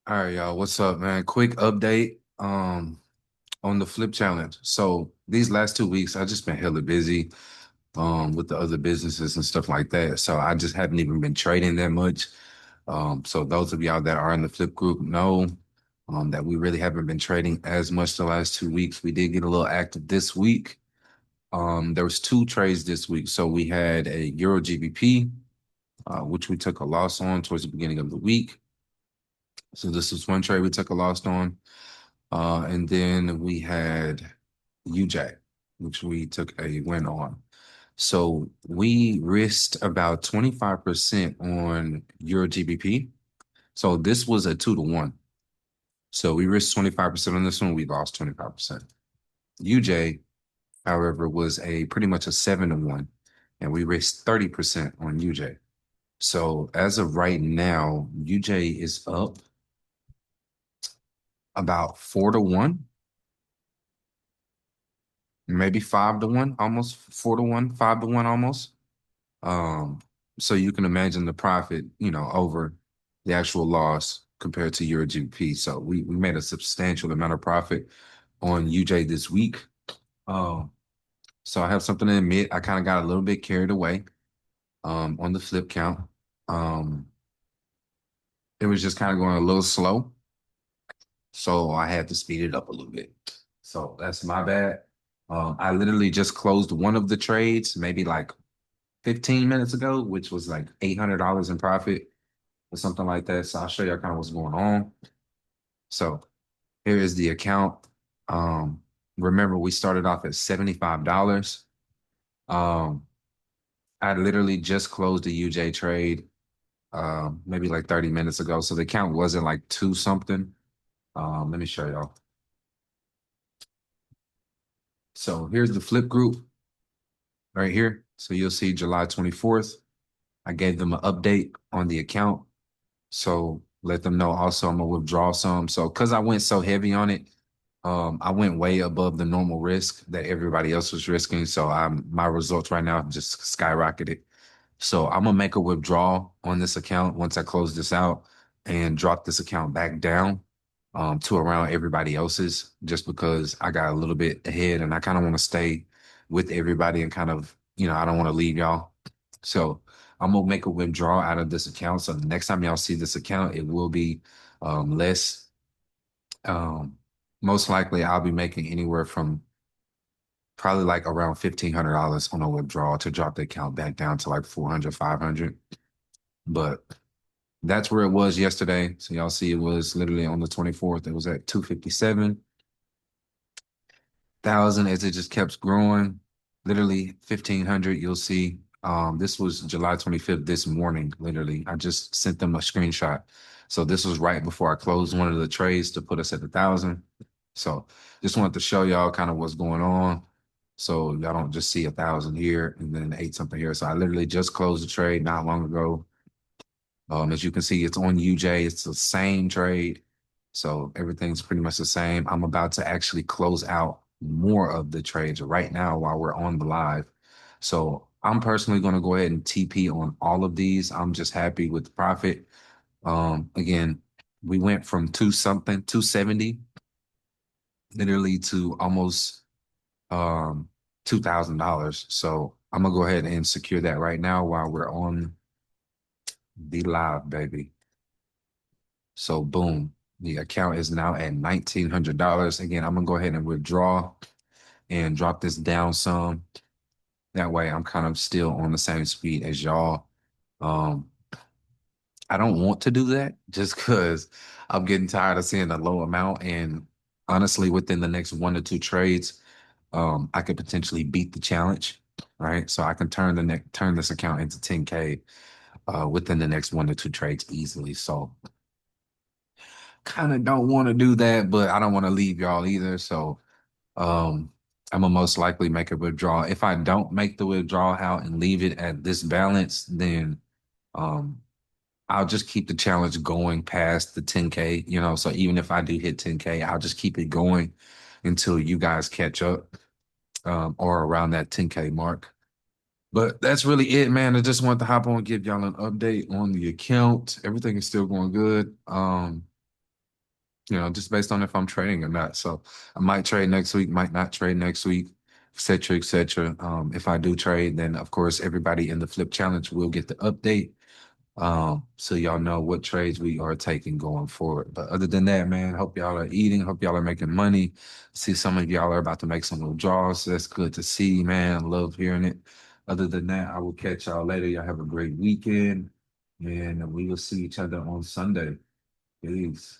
All right, y'all. What's up, man? Quick update on the flip challenge. So these last 2 weeks, I just been hella busy with the other businesses and stuff like that. So I just haven't even been trading that much. So those of y'all that are in the flip group know that we really haven't been trading as much the last 2 weeks. We did get a little active this week. There was two trades this week. So we had a Euro GBP, which we took a loss on towards the beginning of the week. So this is one trade we took a loss on. And then we had UJ, which we took a win on. So we risked about 25% on Euro GBP. So this was a 2-to-1. So we risked 25% on this one. We lost 25%. UJ, however, was a pretty much a 7-to-1. And we risked 30% on UJ. So as of right now, UJ is up about 4-to-1. Maybe 5-to-1, almost 4-to-1, 5-to-1 almost. Um, so you can imagine the profit, over the actual loss compared to your GP. So we made a substantial amount of profit on UJ this week. Um, so I have something to admit. I kind of got a little bit carried away on the flip count. Um, it was just kind of going a little slow. So I had to speed it up a little bit. So that's my bad. I literally just closed one of the trades, maybe like 15 minutes ago, which was like $800 in profit or something like that. So I'll show you kind of what's going on. So here is the account. Um, Remember, we started off at $75. Um, I literally just closed a UJ trade maybe like 30 minutes ago. So the account wasn't like two something. Let me show y'all. So here's the flip group right here. So you'll see July 24th. I gave them an update on the account. So let them know also I'm gonna withdraw some. So because I went so heavy on it, I went way above the normal risk that everybody else was risking. So my results right now have just skyrocketed. So I'm gonna make a withdrawal on this account once I close this out and drop this account back down to around everybody else's, just because I got a little bit ahead and I kind of want to stay with everybody and kind of, I don't want to leave y'all. So I'm gonna make a withdrawal out of this account. So the next time y'all see this account, it will be less. Um, Most likely I'll be making anywhere from probably like around $1,500 on a withdrawal to drop the account back down to like 400, 500. But that's where it was yesterday. So y'all see it was literally on the 24th. It was at 257,000 as it just kept growing. Literally 1,500, you'll see. This was July 25th this morning, literally. I just sent them a screenshot. So this was right before I closed one of the trades to put us at 1,000. So just wanted to show y'all kind of what's going on. So y'all don't just see 1,000 here and then eight something here. So I literally just closed the trade not long ago. As you can see, it's on UJ. It's the same trade. So everything's pretty much the same. I'm about to actually close out more of the trades right now while we're on the live. So I'm personally going to go ahead and TP on all of these. I'm just happy with the profit. Again, we went from two something, 270, literally to almost $2,000. So I'm gonna go ahead and secure that right now while we're on the live, baby. So boom, the account is now at $1,900. Again, I'm gonna go ahead and withdraw and drop this down some. That way I'm kind of still on the same speed as y'all. Um, I don't want to do that just because I'm getting tired of seeing a low amount. And honestly, within the next one or two trades, I could potentially beat the challenge, right? So I can turn this account into 10K within the next one or two trades easily. So kind of don't want to do that, but I don't want to leave y'all either. So um, I'm gonna most likely make a withdrawal. If I don't make the withdrawal out and leave it at this balance, then um, I'll just keep the challenge going past the 10K, So even if I do hit 10K, I'll just keep it going until you guys catch up or around that 10K mark. But that's really it, man. I just wanted to hop on and give y'all an update on the account. Everything is still going good. just based on if I'm trading or not. So I might trade next week, might not trade next week, et cetera, et cetera. If I do trade, then of course everybody in the flip challenge will get the update. So y'all know what trades we are taking going forward. But other than that, man, hope y'all are eating, hope y'all are making money. See some of y'all are about to make some withdrawals. So that's good to see, man. Love hearing it. Other than that, I will catch y'all later. Y'all have a great weekend, and we will see each other on Sunday. Peace.